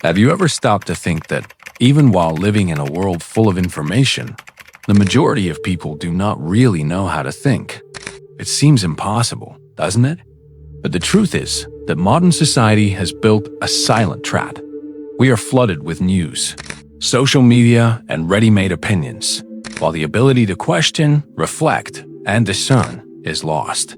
Have you ever stopped to think that, even while living in a world full of information, the majority of people do not really know how to think? It seems impossible, doesn't it? But the truth is that modern society has built a silent trap. We are flooded with news, social media, and ready-made opinions, while the ability to question, reflect, and discern is lost.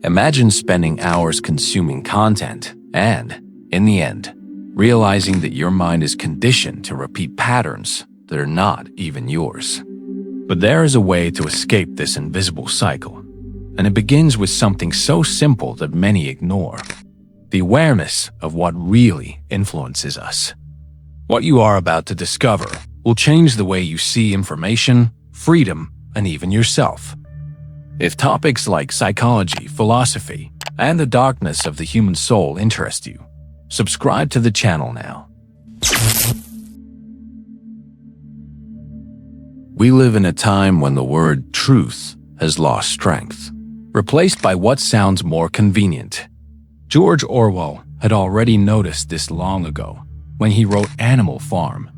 Imagine spending hours consuming content and, in the end, realizing that your mind is conditioned to repeat patterns that are not even yours. But there is a way to escape this invisible cycle, and it begins with something so simple that many ignore: the awareness of what really influences us. What you are about to discover will change the way you see information, freedom, and even yourself. If topics like psychology, philosophy, and the darkness of the human soul interest you, subscribe to the channel now. We live in a time when the word truth has lost strength, replaced by what sounds more convenient. George Orwell had already noticed this long ago when he wrote Animal Farm.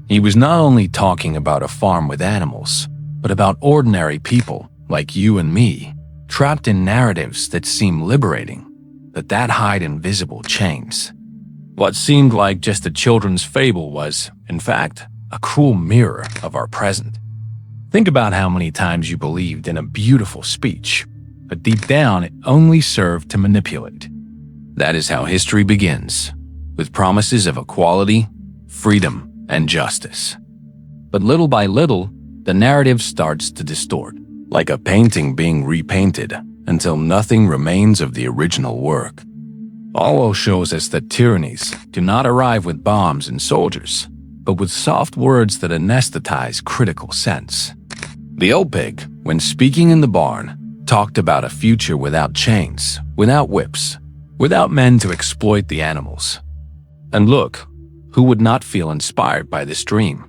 He was not only talking about a farm with animals, but about ordinary people like you and me, trapped in narratives that seem liberating, but that hide invisible chains. What seemed like just a children's fable was, in fact, a cruel mirror of our present. Think about how many times you believed in a beautiful speech, but deep down it only served to manipulate. That is how history begins, with promises of equality, freedom, and justice. But little by little, the narrative starts to distort, like a painting being repainted until nothing remains of the original work. Orwell shows us that tyrannies do not arrive with bombs and soldiers, but with soft words that anesthetize critical sense. The old pig, when speaking in the barn, talked about a future without chains, without whips, without men to exploit the animals. And look, who would not feel inspired by this dream?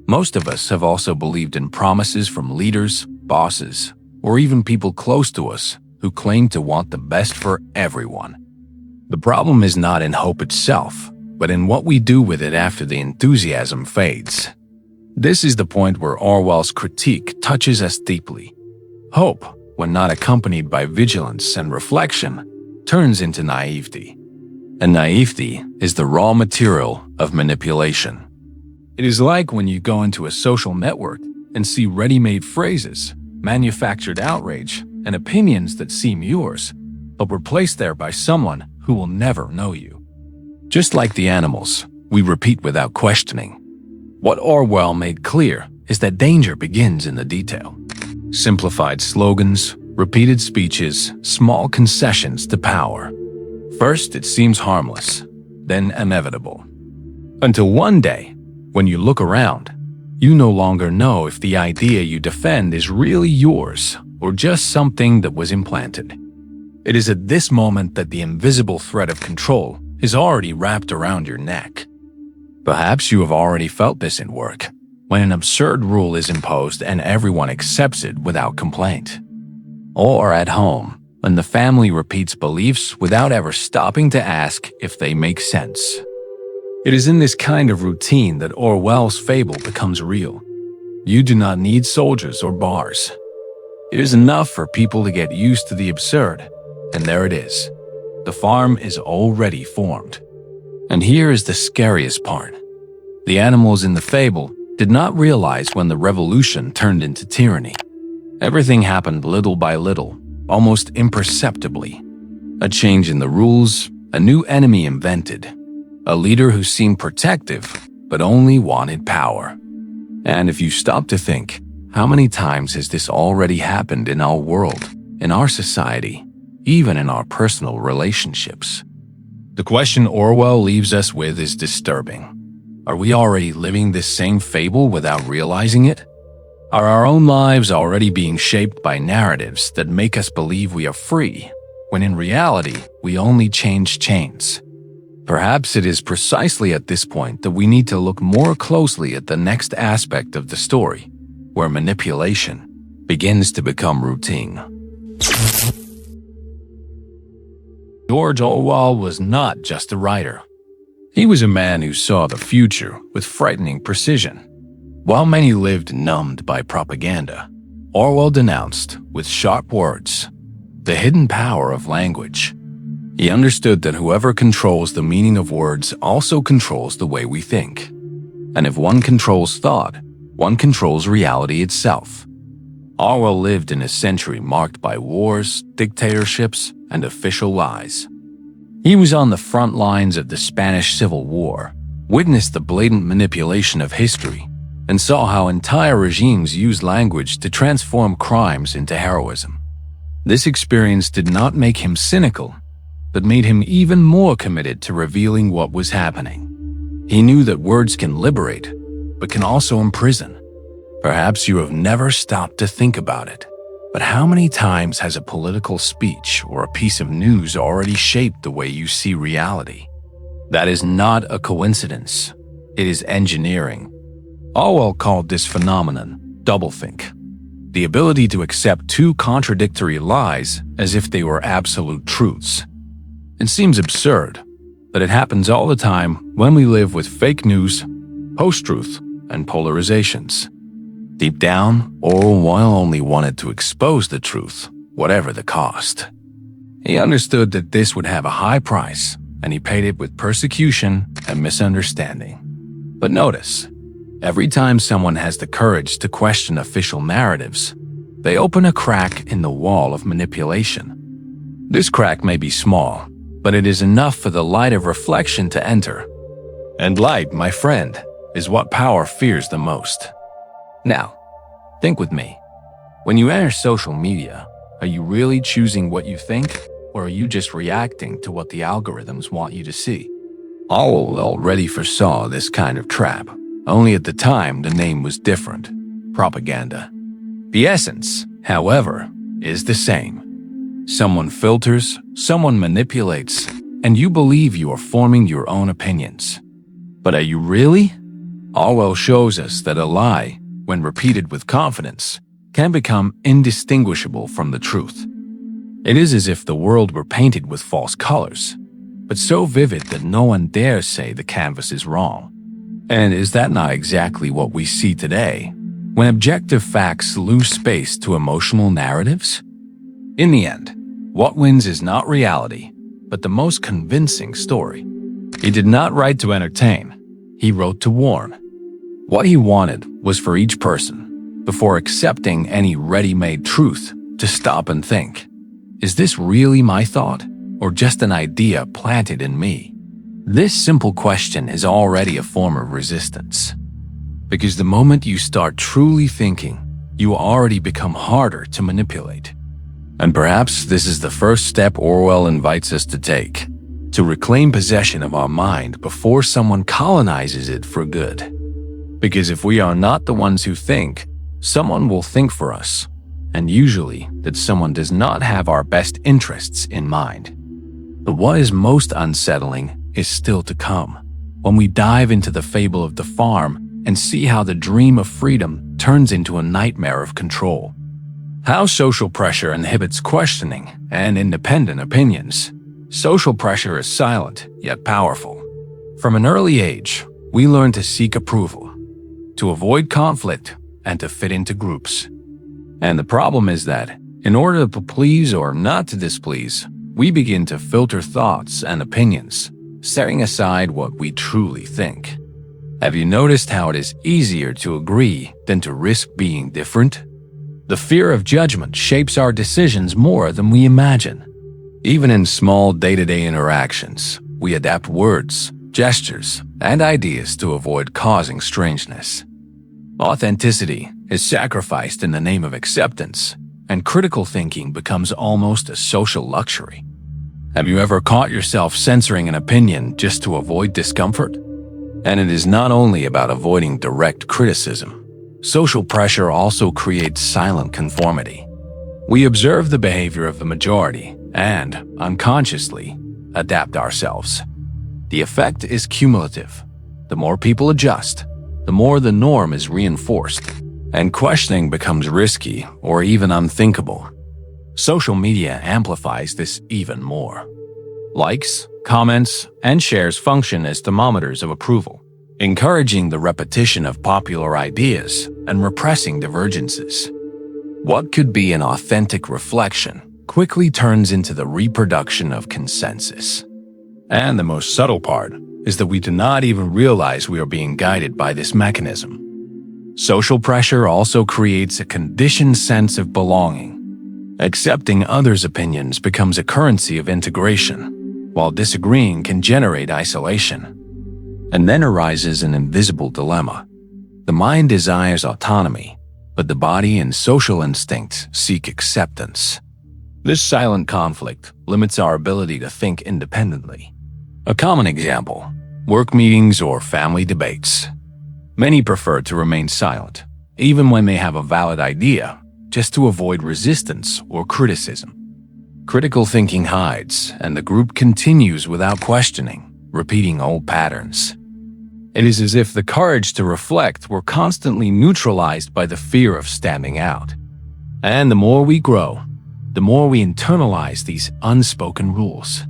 Most of us have also believed in promises from leaders, bosses, or even people close to us who claim to want the best for everyone. The problem is not in hope itself, but in what we do with it after the enthusiasm fades. This is the point where Orwell's critique touches us deeply. Hope, when not accompanied by vigilance and reflection, turns into naivety. And naivety is the raw material of manipulation. It is like when you go into a social network and see ready-made phrases, manufactured outrage, and opinions that seem yours, but were placed there by someone who will never know you. Just like the animals, we repeat without questioning. What Orwell made clear is that danger begins in the detail. Simplified slogans, repeated speeches, small concessions to power. First, it seems harmless, then inevitable. Until one day, when you look around, you no longer know if the idea you defend is really yours or just something that was implanted. It is at this moment that the invisible thread of control is already wrapped around your neck. Perhaps you have already felt this in work, when an absurd rule is imposed and everyone accepts it without complaint. Or at home, when the family repeats beliefs without ever stopping to ask if they make sense. It is in this kind of routine that Orwell's fable becomes real. You do not need soldiers or bars. It is enough for people to get used to the absurd, and there it is. The farm is already formed. And here is the scariest part. The animals in the fable did not realize when the revolution turned into tyranny. Everything happened little by little, almost imperceptibly. A change in the rules, a new enemy invented, a leader who seemed protective but only wanted power. And if you stop to think, how many times has this already happened in our world, in our society, even in our personal relationships? The question Orwell leaves us with is disturbing. Are we already living this same fable without realizing it? Are our own lives already being shaped by narratives that make us believe we are free, when in reality, we only change chains? Perhaps it is precisely at this point that we need to look more closely at the next aspect of the story, where manipulation begins to become routine. George Orwell was not just a writer. He was a man who saw the future with frightening precision. While many lived numbed by propaganda, Orwell denounced, with sharp words, the hidden power of language. He understood that whoever controls the meaning of words also controls the way we think. And if one controls thought, one controls reality itself. Orwell lived in a century marked by wars, dictatorships, and official lies. He was on the front lines of the Spanish Civil War, witnessed the blatant manipulation of history, and saw how entire regimes used language to transform crimes into heroism. This experience did not make him cynical, but made him even more committed to revealing what was happening. He knew that words can liberate, but can also imprison. Perhaps you have never stopped to think about it, but how many times has a political speech or a piece of news already shaped the way you see reality? That is not a coincidence. It is engineering. Orwell called this phenomenon doublethink, the ability to accept two contradictory lies as if they were absolute truths. It seems absurd, but it happens all the time when we live with fake news, post-truth, and polarizations. Deep down, Orwell only wanted to expose the truth, whatever the cost. He understood that this would have a high price, and he paid it with persecution and misunderstanding. But notice, every time someone has the courage to question official narratives, they open a crack in the wall of manipulation. This crack may be small, but it is enough for the light of reflection to enter. And light, my friend, is what power fears the most. Now, think with me. When you enter social media, are you really choosing what you think, or are you just reacting to what the algorithms want you to see? Orwell already foresaw this kind of trap, only at the time the name was different: propaganda. The essence, however, is the same. Someone filters, someone manipulates, and you believe you are forming your own opinions. But are you really? Orwell shows us that a lie, when repeated with confidence, can become indistinguishable from the truth. It is as if the world were painted with false colors, but so vivid that no one dares say the canvas is wrong. And is that not exactly what we see today, when objective facts lose space to emotional narratives? In the end, what wins is not reality, but the most convincing story. He did not write to entertain. He wrote to warn. What he wanted was for each person, before accepting any ready-made truth, to stop and think, is this really my thought, or just an idea planted in me? This simple question is already a form of resistance. Because the moment you start truly thinking, you already become harder to manipulate. And perhaps this is the first step Orwell invites us to take, to reclaim possession of our mind before someone colonizes it for good. Because if we are not the ones who think, someone will think for us, and usually that someone does not have our best interests in mind. But what is most unsettling is still to come, when we dive into the fable of the farm and see how the dream of freedom turns into a nightmare of control. How social pressure inhibits questioning and independent opinions. Social pressure is silent, yet powerful. From an early age, we learn to seek approval, to avoid conflict, and to fit into groups. And the problem is that, in order to please or not to displease, we begin to filter thoughts and opinions, setting aside what we truly think. Have you noticed how it is easier to agree than to risk being different? The fear of judgment shapes our decisions more than we imagine. Even in small day-to-day interactions, we adapt words, gestures, and ideas to avoid causing strangeness. Authenticity is sacrificed in the name of acceptance, and critical thinking becomes almost a social luxury. Have you ever caught yourself censoring an opinion just to avoid discomfort? And it is not only about avoiding direct criticism. Social pressure also creates silent conformity. We observe the behavior of the majority and, unconsciously, adapt ourselves. The effect is cumulative. The more people adjust, the more the norm is reinforced, and questioning becomes risky or even unthinkable. Social media amplifies this even more. Likes, comments, and shares function as thermometers of approval, encouraging the repetition of popular ideas and repressing divergences. What could be an authentic reflection quickly turns into the reproduction of consensus. And the most subtle part is that we do not even realize we are being guided by this mechanism. Social pressure also creates a conditioned sense of belonging. Accepting others' opinions becomes a currency of integration, while disagreeing can generate isolation. And then arises an invisible dilemma. The mind desires autonomy, but the body and social instincts seek acceptance. This silent conflict limits our ability to think independently. A common example: work meetings or family debates. Many prefer to remain silent, even when they have a valid idea, just to avoid resistance or criticism. Critical thinking hides, and the group continues without questioning, repeating old patterns. It is as if the courage to reflect were constantly neutralized by the fear of standing out. And the more we grow, the more we internalize these unspoken rules.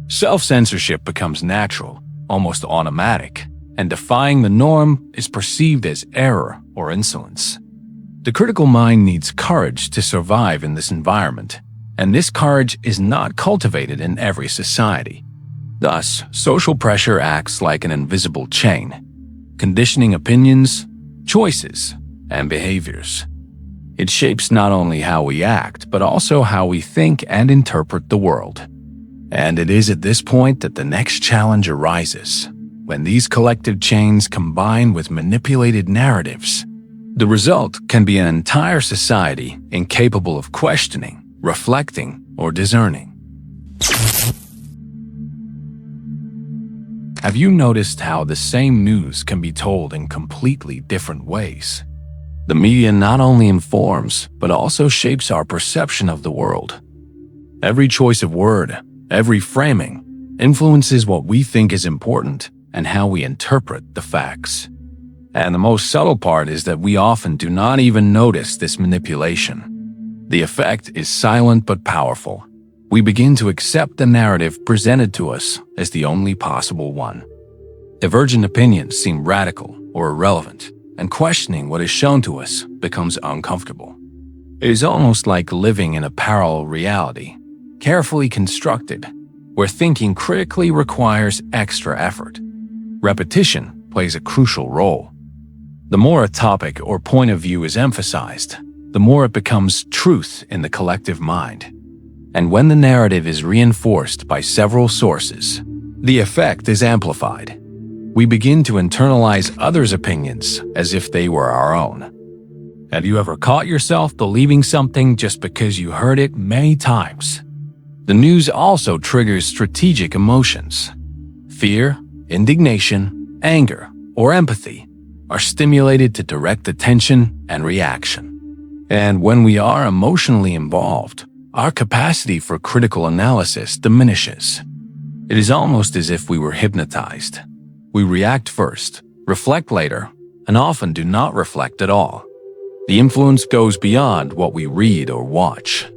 Self-censorship becomes natural, almost automatic, and defying the norm is perceived as error or insolence. The critical mind needs courage to survive in this environment, and this courage is not cultivated in every society. Thus, social pressure acts like an invisible chain, conditioning opinions, choices, and behaviors. It shapes not only how we act, but also how we think and interpret the world. And it is at this point that the next challenge arises. When these collective chains combine with manipulated narratives, the result can be an entire society incapable of questioning, reflecting, or discerning. Have you noticed how the same news can be told in completely different ways? The media not only informs, but also shapes our perception of the world. Every choice of word, every framing, influences what we think is important and how we interpret the facts. And the most subtle part is that we often do not even notice this manipulation. The effect is silent but powerful. We begin to accept the narrative presented to us as the only possible one. Divergent opinions seem radical or irrelevant, and questioning what is shown to us becomes uncomfortable. It is almost like living in a parallel reality, carefully constructed, where thinking critically requires extra effort. Repetition plays a crucial role. The more a topic or point of view is emphasized, the more it becomes truth in the collective mind. And when the narrative is reinforced by several sources, the effect is amplified. We begin to internalize others' opinions as if they were our own. Have you ever caught yourself believing something just because you heard it many times? The news also triggers strategic emotions. Fear, indignation, anger, or empathy are stimulated to direct attention and reaction. And when we are emotionally involved, our capacity for critical analysis diminishes. It is almost as if we were hypnotized. We react first, reflect later, and often do not reflect at all. The influence goes beyond what we read or watch.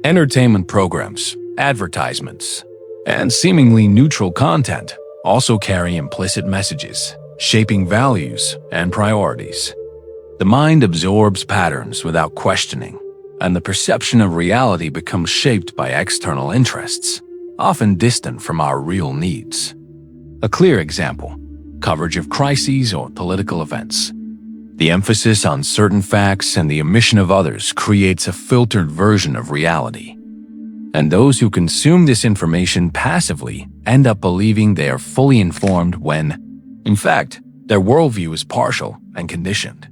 Entertainment programs, advertisements, and seemingly neutral content also carry implicit messages, shaping values and priorities. The mind absorbs patterns without questioning, and the perception of reality becomes shaped by external interests, often distant from our real needs. A clear example: coverage of crises or political events. The emphasis on certain facts and the omission of others creates a filtered version of reality. And those who consume this information passively end up believing they are fully informed when, in fact, their worldview is partial and conditioned.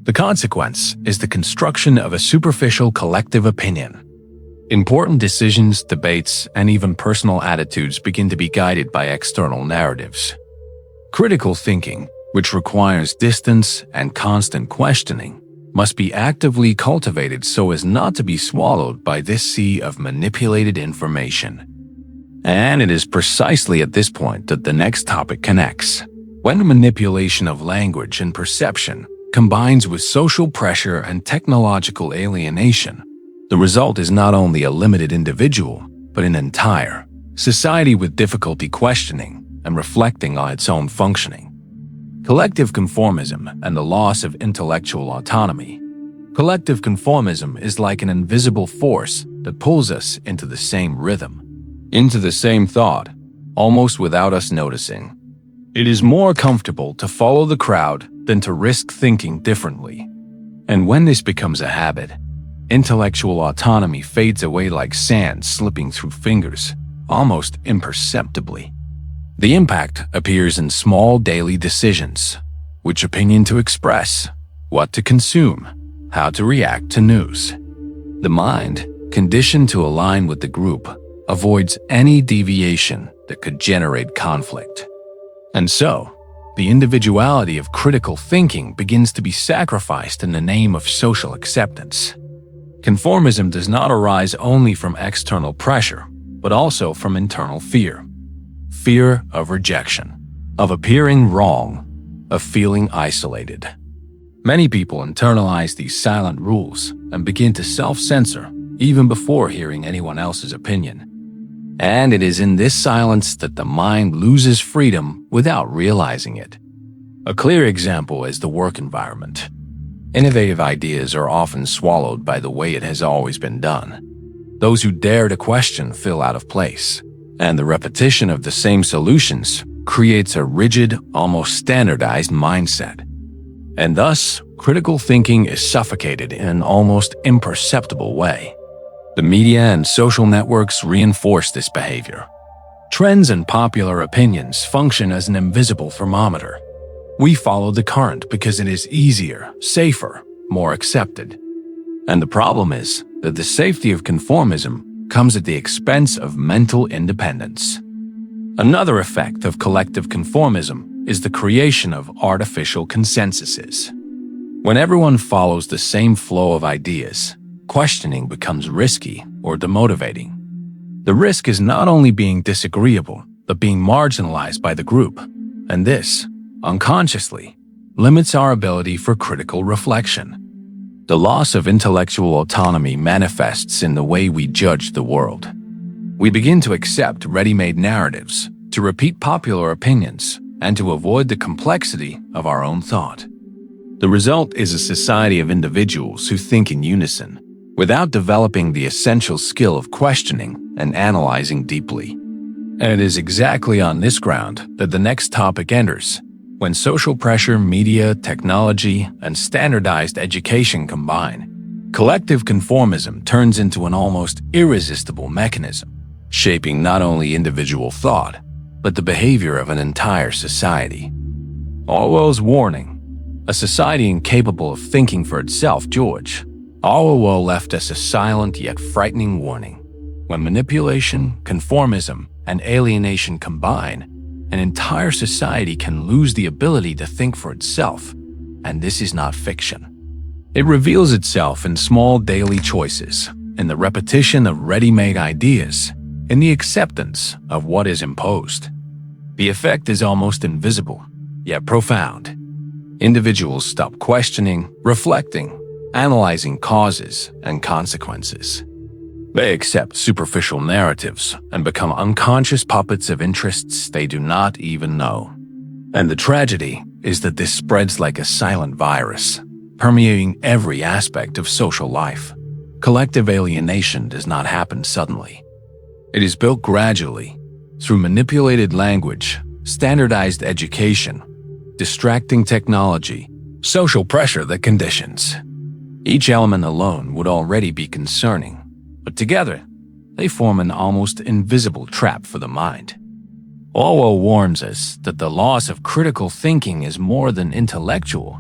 The consequence is the construction of a superficial collective opinion. Important decisions, debates, and even personal attitudes begin to be guided by external narratives. Critical thinking, which requires distance and constant questioning, must be actively cultivated so as not to be swallowed by this sea of manipulated information. And it is precisely at this point that the next topic connects. When the manipulation of language and perception combines with social pressure and technological alienation, the result is not only a limited individual, but an entire, society with difficulty questioning and reflecting on its own functioning. Collective conformism and the loss of intellectual autonomy. Collective conformism is like an invisible force that pulls us into the same rhythm, into the same thought, almost without us noticing. It is more comfortable to follow the crowd than to risk thinking differently. And when this becomes a habit, intellectual autonomy fades away like sand slipping through fingers, almost imperceptibly. The impact appears in small daily decisions: which opinion to express, what to consume, how to react to news. The mind, conditioned to align with the group, avoids any deviation that could generate conflict. And so, the individuality of critical thinking begins to be sacrificed in the name of social acceptance. Conformism does not arise only from external pressure, but also from internal fear. Fear of rejection, of appearing wrong, of feeling isolated. Many people internalize these silent rules and begin to self-censor even before hearing anyone else's opinion. And it is in this silence that the mind loses freedom without realizing it. A clear example is the work environment. Innovative ideas are often swallowed by the way it has always been done. Those who dare to question feel out of place, and the repetition of the same solutions creates a rigid, almost standardized mindset. And thus, critical thinking is suffocated in an almost imperceptible way. The media and social networks reinforce this behavior. Trends and popular opinions function as an invisible thermometer. We follow the current because it is easier, safer, more accepted. And the problem is that the safety of conformism comes at the expense of mental independence. Another effect of collective conformism is the creation of artificial consensuses. When everyone follows the same flow of ideas, questioning becomes risky or demotivating. The risk is not only being disagreeable, but being marginalized by the group, and this, unconsciously, limits our ability for critical reflection. The loss of intellectual autonomy manifests in the way we judge the world. We begin to accept ready-made narratives, to repeat popular opinions, and to avoid the complexity of our own thought. The result is a society of individuals who think in unison, without developing the essential skill of questioning and analyzing deeply. And it is exactly on this ground that the next topic enters. When social pressure, media, technology, and standardized education combine, collective conformism turns into an almost irresistible mechanism, shaping not only individual thought, but the behavior of an entire society. Orwell's warning: a society incapable of thinking for itself. George Orwell left us a silent yet frightening warning. When manipulation, conformism, and alienation combine, an entire society can lose the ability to think for itself, and this is not fiction. It reveals itself in small daily choices, in the repetition of ready-made ideas, in the acceptance of what is imposed. The effect is almost invisible, yet profound. Individuals stop questioning, reflecting, analyzing causes and consequences. They accept superficial narratives and become unconscious puppets of interests they do not even know. And the tragedy is that this spreads like a silent virus, permeating every aspect of social life. Collective alienation does not happen suddenly. It is built gradually, through manipulated language, standardized education, distracting technology, social pressure that conditions. Each element alone would already be concerning, but together, they form an almost invisible trap for the mind. Orwell warns us that the loss of critical thinking is more than intellectual,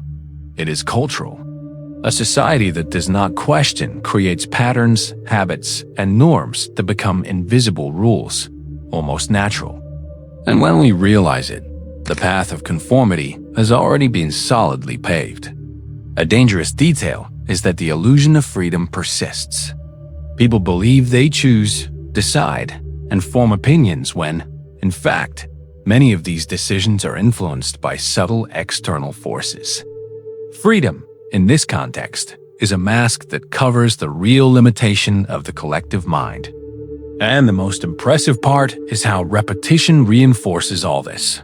it is cultural. A society that does not question creates patterns, habits, and norms that become invisible rules, almost natural. And when we realize it, the path of conformity has already been solidly paved. A dangerous detail is that the illusion of freedom persists. People believe they choose, decide, and form opinions when, in fact, many of these decisions are influenced by subtle external forces. Freedom, in this context, is a mask that covers the real limitation of the collective mind. And the most impressive part is how repetition reinforces all this.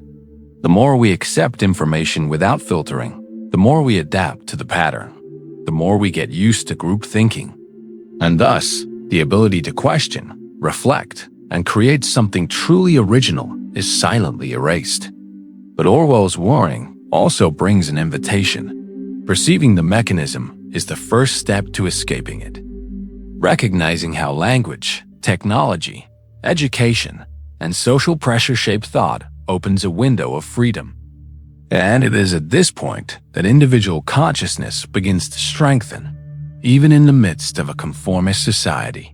The more we accept information without filtering, the more we adapt to the pattern, the more we get used to group thinking. And thus, the ability to question, reflect, and create something truly original is silently erased. But Orwell's warning also brings an invitation. Perceiving the mechanism is the first step to escaping it. Recognizing how language, technology, education, and social pressure shape thought opens a window of freedom. And it is at this point that individual consciousness begins to strengthen, even in the midst of a conformist society.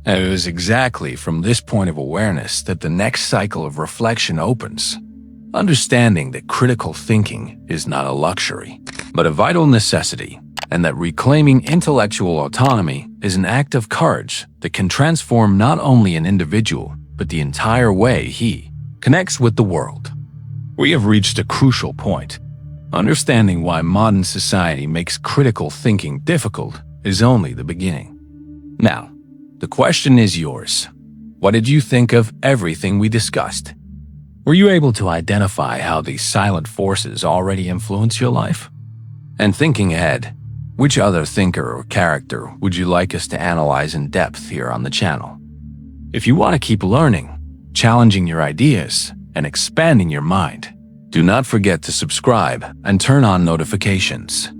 And it is exactly from this point of awareness that the next cycle of reflection opens, understanding that critical thinking is not a luxury, but a vital necessity, and that reclaiming intellectual autonomy is an act of courage that can transform not only an individual, but the entire way he connects with the world. We have reached a crucial point. Understanding why modern society makes critical thinking difficult is only the beginning. Now, the question is yours. What did you think of everything we discussed? Were you able to identify how these silent forces already influence your life? And thinking ahead, which other thinker or character would you like us to analyze in depth here on the channel? If you want to keep learning, challenging your ideas, and expanding your mind, do not forget to subscribe and turn on notifications.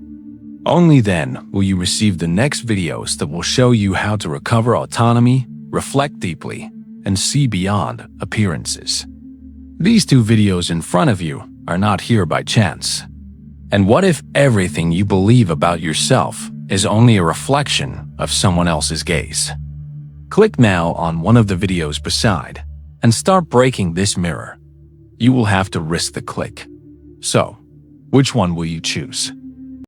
Only then will you receive the next videos that will show you how to recover autonomy, reflect deeply, and see beyond appearances. These two videos in front of you are not here by chance. And what if everything you believe about yourself is only a reflection of someone else's gaze? Click now on one of the videos beside and start breaking this mirror. You will have to risk the click. So, which one will you choose?